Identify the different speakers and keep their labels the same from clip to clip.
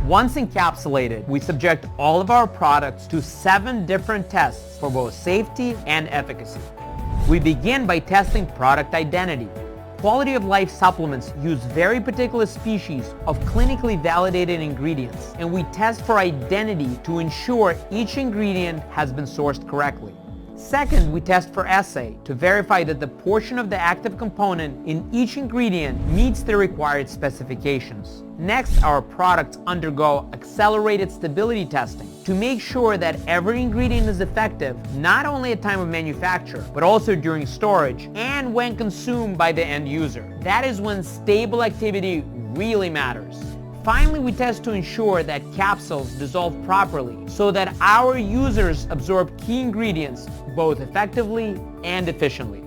Speaker 1: Once encapsulated, we subject all of our products to 7 different tests for both safety and efficacy. We begin by testing product identity. Quality of life supplements use very particular species of clinically validated ingredients, and we test for identity to ensure each ingredient has been sourced correctly. Second, we test for ASSAY to verify that the portion of the active component in each ingredient meets the required specifications. Next, our products undergo accelerated stability testing to make sure that every ingredient is effective not only at time of manufacture, but also during storage and when consumed by the end user. That is when stable activity really matters. Finally, we test to ensure that capsules dissolve properly so that our users absorb key ingredients both effectively and efficiently.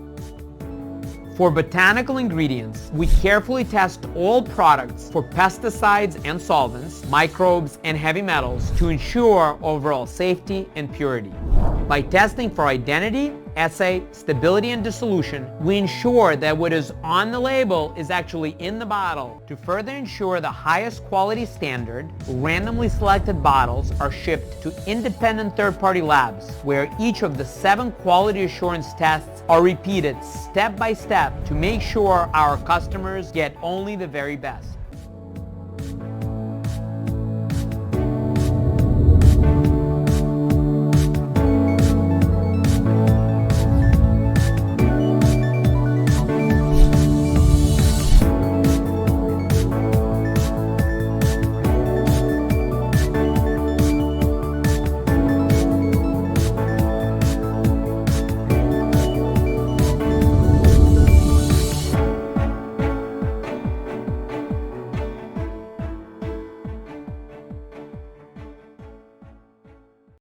Speaker 1: For botanical ingredients, we carefully test all products for pesticides and solvents, microbes and heavy metals to ensure overall safety and purity. By testing for identity, ASSAY, stability, and dissolution, we ensure that what is on the label is actually in the bottle. To further ensure the highest quality standard, randomly selected bottles are shipped to independent third-party labs, where each of the 7 quality assurance tests are repeated step by step to make sure our customers get only the very best.